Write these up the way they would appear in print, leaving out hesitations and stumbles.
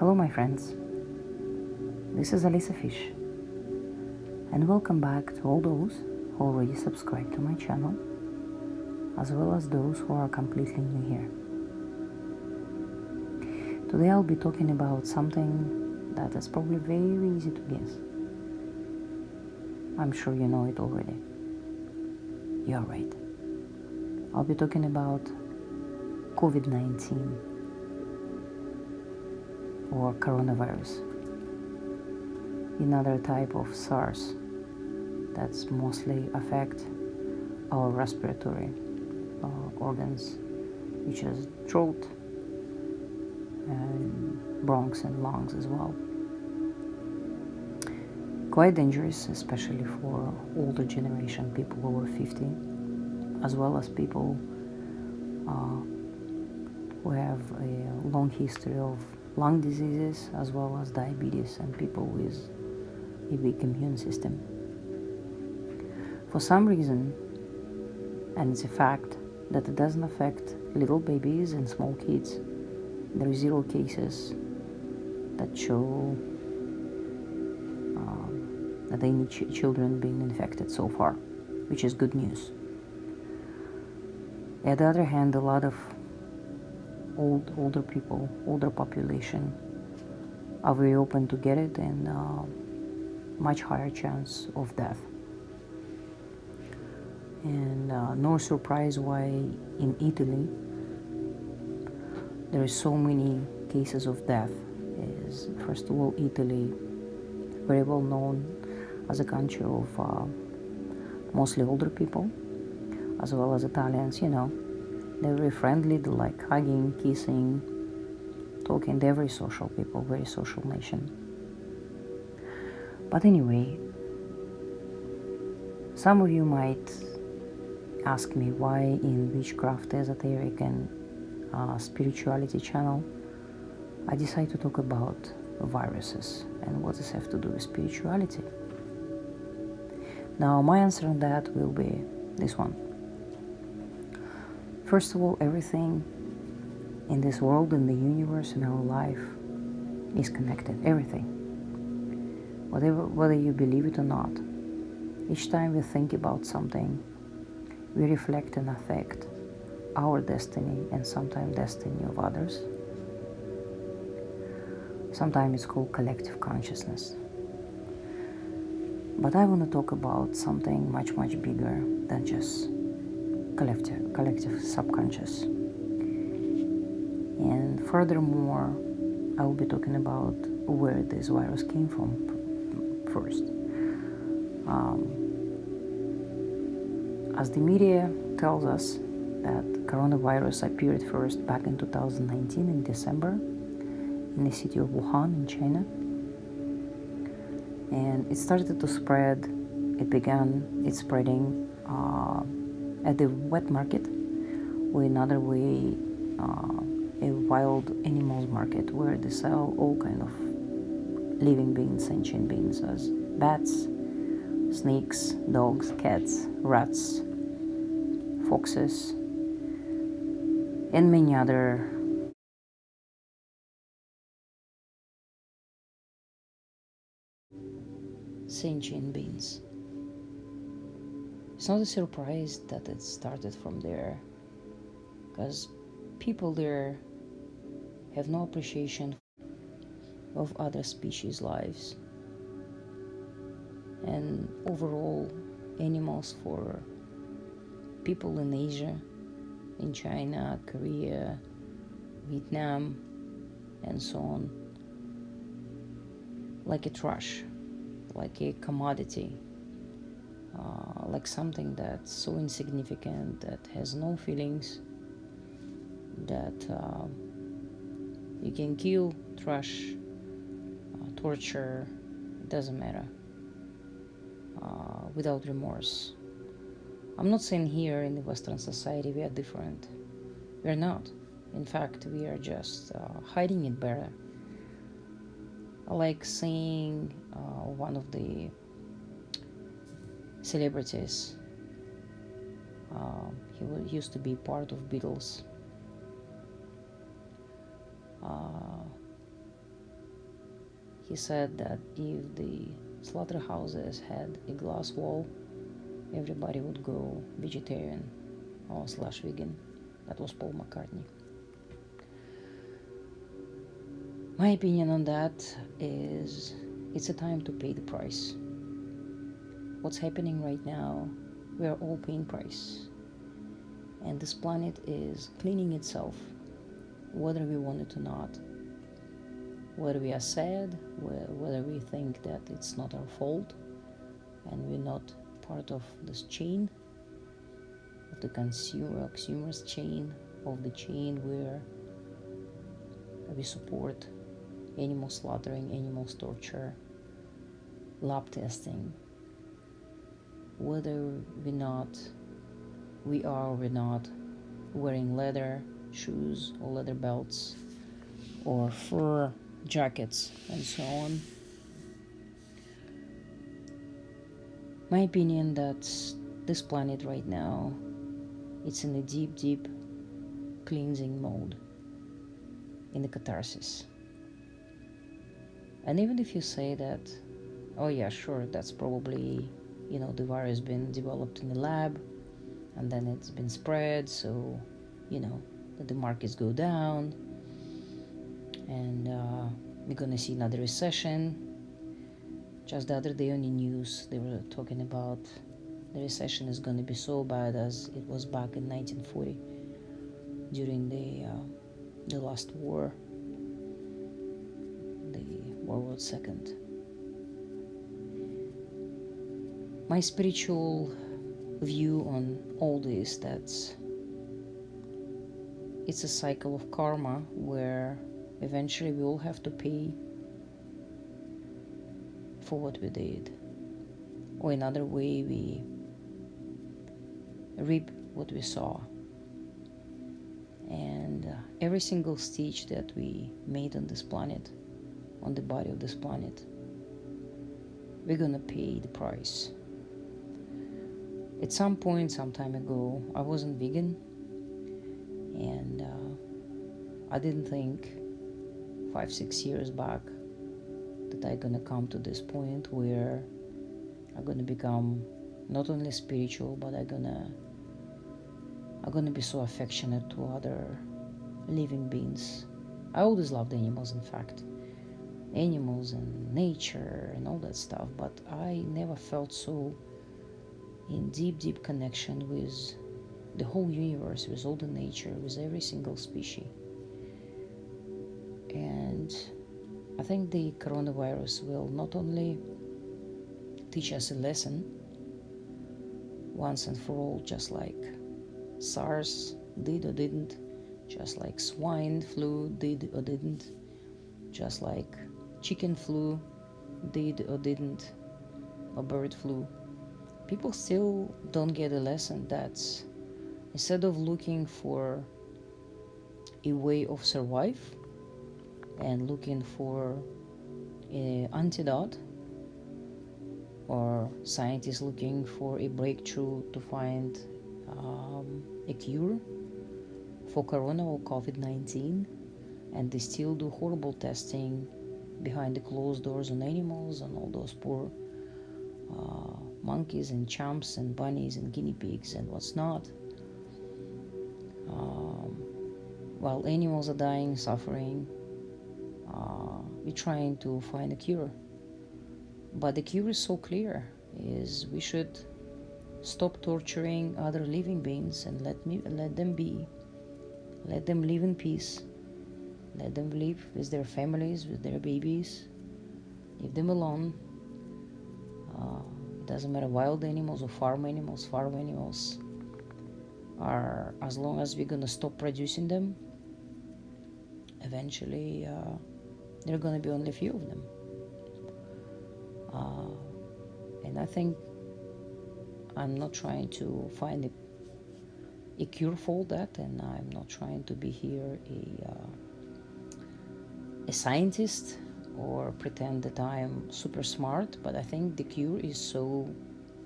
Hello my friends, this is Alisa Fish, and welcome back to all those who already subscribed to my channel, as well as those who are completely new here. Today I'll be talking about something that is probably very easy to guess. I'm sure you know it already. You're right. I'll be talking about COVID-19 or coronavirus, another type of SARS that's mostly affect our respiratory organs, which is throat and bronchs and lungs as well. Quite dangerous, especially for older generation, people over 50, as well as people who have a long history of lung diseases, as well as diabetes, and people with a weak immune system. For some reason, and it's a fact, that it doesn't affect little babies and small kids. There are 0 cases that show that any children being infected so far, which is good news. On the other hand, a lot of older people, older population, are very open to get it, and much higher chance of death. And no surprise why in Italy there is so many cases of death. Is first of all, Italy, very well known as a country of mostly older people, as well as Italians. They're very friendly. They like hugging, kissing, talking. They're very social people, very social nation. But anyway, some of you might ask me why in Witchcraft Esoteric and Spirituality channel I decide to talk about viruses and what does have to do with spirituality. Now my answer on that will be this one. First of all, everything in this world, in the universe, in our life is connected. Everything. Whether you believe it or not. Each time we think about something, we reflect and affect our destiny and sometimes destiny of others. Sometimes it's called collective consciousness. But I want to talk about something much, much bigger than just collective subconscious. And furthermore, I will be talking about where this virus came from first. As the media tells us that coronavirus appeared first back in 2019 in December in the city of Wuhan in China, and it started to spread. It began its spreading at the wet market, or another way, a wild animals market, where they sell all kind of living beings, sentient beings, as bats, snakes, dogs, cats, rats, foxes, and many other sentient beings. It's not a surprise that it started from there, because people there have no appreciation of other species' lives, and overall animals for people in Asia, in China, Korea, Vietnam, and so on, like a trash, like a commodity, like something that's so insignificant, that has no feelings, that you can kill, trash, torture, it doesn't matter, without remorse. I'm not saying here in the Western society we are different. We're not. In fact, we are just hiding it better. I like seeing one of the celebrities. He used to be part of Beatles. He said that if the slaughterhouses had a glass wall, everybody would go vegetarian or slash vegan. That was Paul McCartney. My opinion on that is it's a time to pay the price. What's happening right now, we are all paying price. And this planet is cleaning itself, whether we want it or not. Whether we are sad, whether we think that it's not our fault and we're not part of this chain, of the consumer's chain, of the chain where we support animal slaughtering, animals torture, lab testing. Whether we are or we're not wearing leather shoes or leather belts or fur jackets and so on. My opinion that this planet right now, it's in a deep cleansing mode, in the catharsis. And even if you say that, oh yeah, sure, that's probably, the virus been developed in the lab and then it's been spread, so, that the markets go down and we're gonna see another recession. Just the other day on the news, they were talking about the recession is gonna be so bad as it was back in 1940 during the last war, the World War II. My spiritual view on all this, that's it's a cycle of karma where eventually we all have to pay for what we did, or another way we reap what we saw. And every single stitch that we made on this planet, on the body of this planet, we're gonna pay the price. At some point, some time ago, I wasn't vegan, and I didn't think 5-6 years back that I'm gonna come to this point where I'm gonna become not only spiritual, but I'm gonna be so affectionate to other living beings. I always loved animals, in fact, animals and nature and all that stuff, but I never felt so in deep connection with the whole universe, with all the nature, with every single species. And I think the coronavirus will not only teach us a lesson once and for all, just like SARS did or didn't, just like swine flu did or didn't, just like chicken flu did or didn't, or bird flu. People still don't get a lesson that instead of looking for a way of survive and looking for an antidote, or scientists looking for a breakthrough to find a cure for corona or COVID-19, and they still do horrible testing behind the closed doors on animals and all those poor monkeys and chimps and bunnies and guinea pigs and what's not. While animals are dying, suffering, we're trying to find a cure. But the cure is so clear, is we should stop torturing other living beings and let them be. Let them live in peace. Let them live with their families, with their babies. Leave them alone. It doesn't matter, wild animals or farm animals. Farm animals are, as long as we're gonna stop producing them, eventually there are gonna be only a few of them. And I think I'm not trying to find a cure for that, and I'm not trying to be here a scientist or pretend that I'm super smart, but I think the cure is so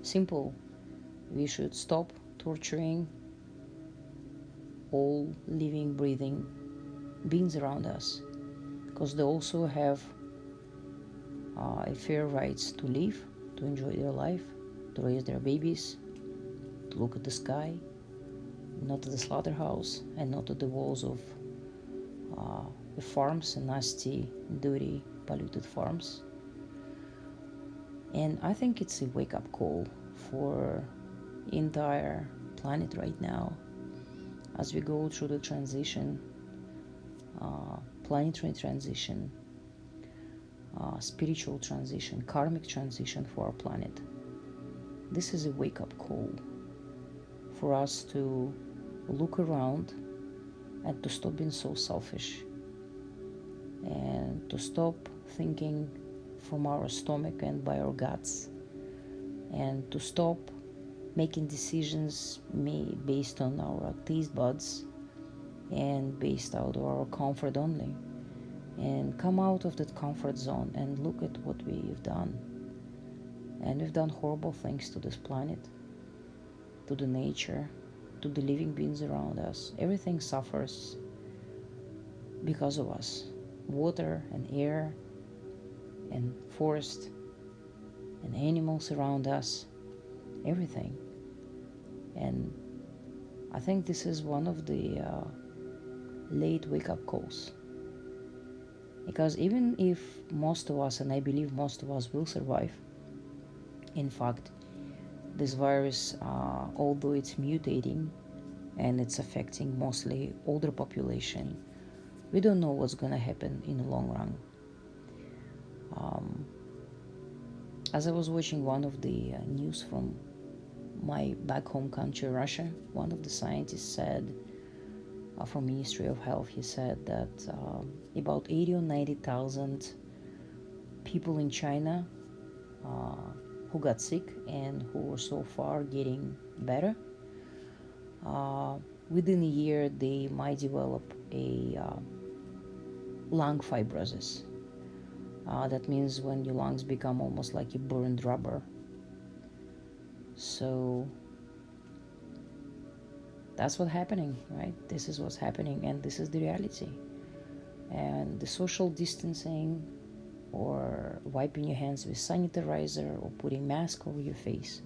simple. We should stop torturing all living, breathing beings around us, because they also have a fair rights to live, to enjoy their life, to raise their babies, to look at the sky, not at the slaughterhouse and not at the walls of the farms and nasty, dirty, polluted farms. And I think it's a wake-up call for entire planet right now as we go through the transition, planetary transition, spiritual transition, karmic transition for our planet. This is a wake-up call for us to look around and to stop being so selfish and to stop thinking from our stomach and by our guts, and to stop making decisions based on our taste buds and based out of our comfort only, and come out of that comfort zone and look at what we've done. And we've done horrible things to this planet, to the nature, to the living beings around us. Everything suffers because of us. Water and air and forest and animals around us, everything. And I think this is one of the late wake-up calls, because even if most of us, and I believe most of us, will survive, in fact, this virus, although it's mutating and it's affecting mostly older population, we don't know what's going to happen in the long run. As I was watching one of the news from my back home country, Russia, one of the scientists said, from Ministry of Health, he said that about 80 or 90,000 people in China who got sick and who were so far getting better, within a year they might develop a lung fibrosis. That means when your lungs become almost like a burned rubber. So that's what's happening, right? This is what's happening, and this is the reality. And the social distancing, or wiping your hands with sanitizer, or putting mask over your face,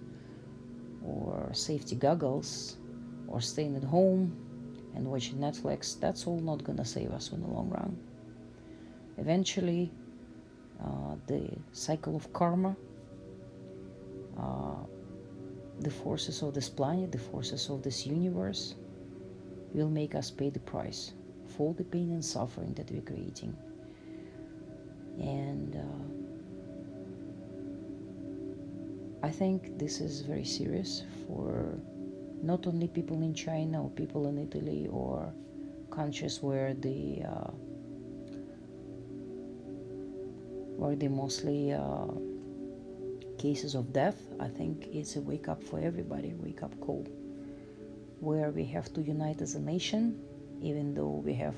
or safety goggles, or staying at home and watching Netflix, that's all not gonna save us in the long run. Eventually, the cycle of karma, the forces of this planet, the forces of this universe, will make us pay the price for all the pain and suffering that we're creating. And I think this is very serious for not only people in China or people in Italy or countries where the mostly cases of death. I think it's a wake up for everybody, wake up call, where we have to unite as a nation, even though we have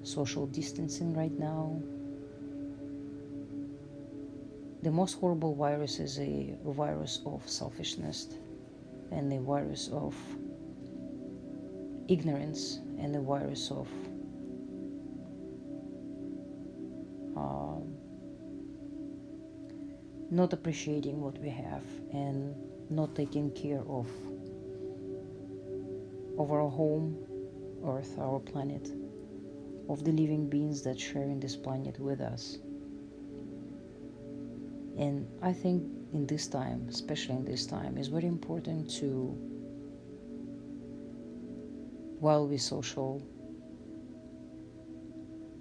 social distancing right now. The most horrible virus is a virus of selfishness, and a virus of ignorance, and a virus of not appreciating what we have and not taking care of our home, Earth, our planet, of the living beings that share in this planet with us. And I think in this time, especially in this time, it's very important to, while we social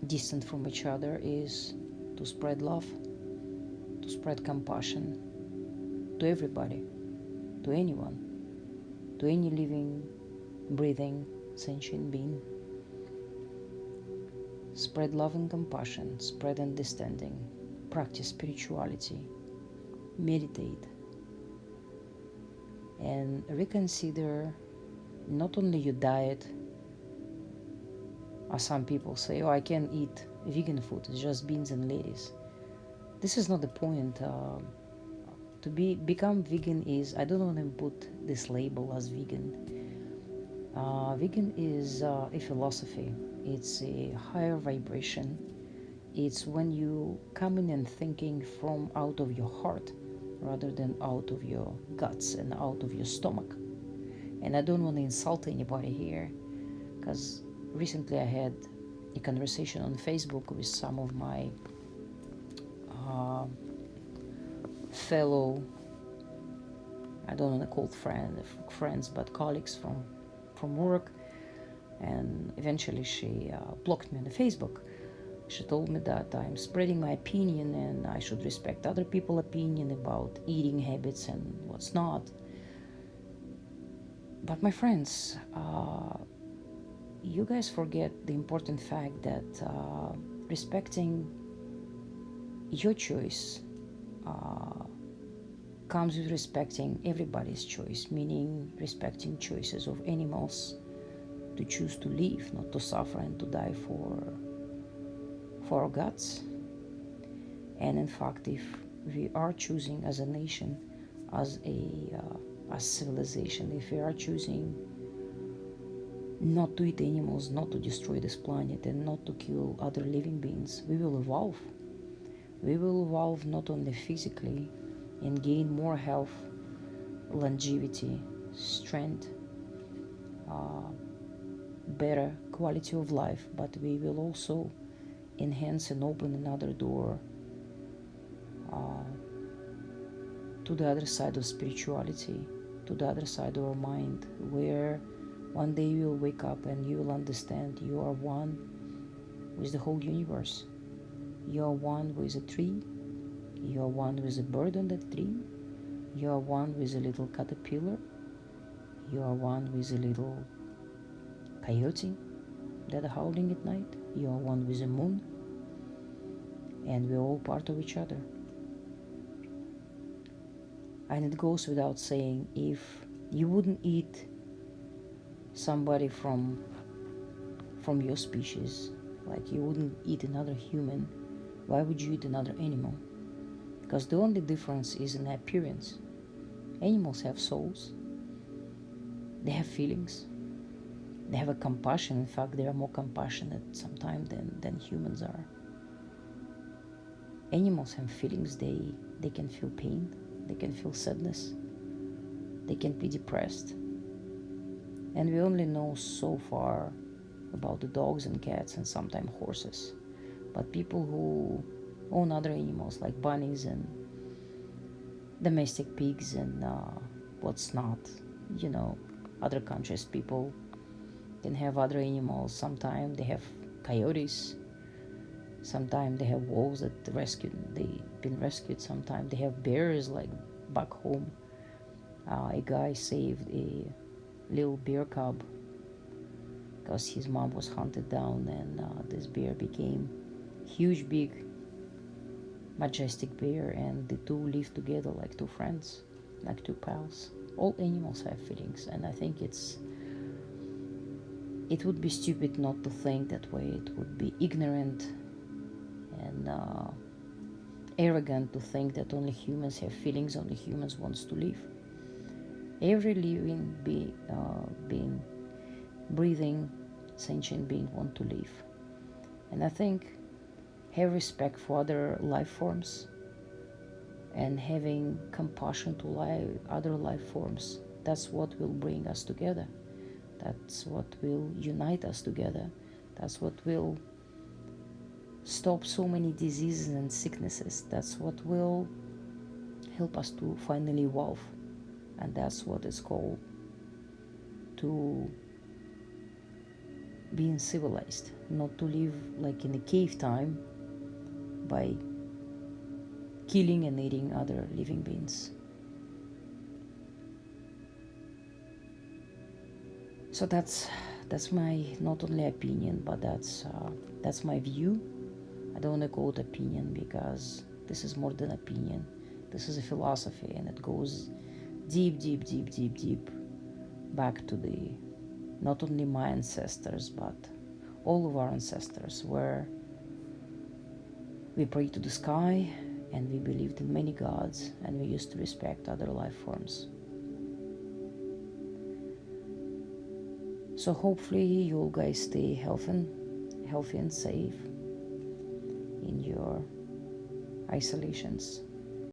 distant from each other, is to spread love, to spread compassion to everybody, to anyone, to any living, breathing, sentient being. Spread love and compassion, spread understanding, practice spirituality, meditate, and reconsider not only your diet, as some people say, oh, I can't eat vegan food, it's just beans and lettuce. This is not the point. To become vegan is, I don't want to put this label as vegan. Vegan is a philosophy. It's a higher vibration. It's when you come in and thinking from out of your heart rather than out of your guts and out of your stomach. And I don't want to insult anybody here, because recently I had a conversation on Facebook with some of my fellow, I don't want to call friends, but colleagues from work, and eventually she blocked me on the Facebook. She told me that I'm spreading my opinion and I should respect other people's opinion about eating habits and what's not. But my friends, you guys forget the important fact that respecting your choice comes with respecting everybody's choice, meaning respecting choices of animals to choose to live, not to suffer and to die for our guts. And in fact, if we are choosing as a nation, as civilization, if we are choosing not to eat animals, not to destroy this planet, and not to kill other living beings, we will evolve. We will evolve not only physically and gain more health, longevity, strength, better quality of life, but we will also enhance and open another door to the other side of spirituality, to the other side of our mind, where one day you will wake up and you will understand you are one with the whole universe. You are one with a tree, you are one with a bird on that tree, you are one with a little caterpillar, you are one with a little coyote that are howling at night, you are one with the moon, and we're all part of each other. And it goes without saying, if you wouldn't eat somebody from your species, like you wouldn't eat another human, why would you eat another animal? Because the only difference is in appearance. Animals have souls, they have feelings, they have a compassion. In fact, they are more compassionate sometimes than humans are. Animals have feelings. They can feel pain, they can feel sadness, they can be depressed. And we only know so far about the dogs and cats and sometimes horses. But people who own other animals like bunnies and domestic pigs and what's not, other countries, people can have other animals. Sometimes they have coyotes, sometimes they have wolves they've been rescued, sometimes they have bears, like back home. A guy saved a little bear cub because his mom was hunted down, and this bear became huge, big, majestic bear, and the two live together like two friends, like two pals. All animals have feelings, and I think it would be stupid not to think that way. It would be ignorant and arrogant to think that only humans have feelings, only humans wants to live. Every living being, breathing, sentient being want to live. And I think have respect for other life forms and having compassion to other life forms, that's what will bring us together. That's what will unite us together. That's what will stop so many diseases and sicknesses. That's what will help us to finally evolve. And that's what it's called to being civilized, not to live like in a cave time by killing and eating other living beings. So that's my not only opinion, but that's my view. I don't want to call it opinion because this is more than opinion. This is a philosophy, and it goes deep back to the not only my ancestors but all of our ancestors, where we pray to the sky and we believed in many gods and we used to respect other life forms. So hopefully you guys stay healthy and safe or isolations.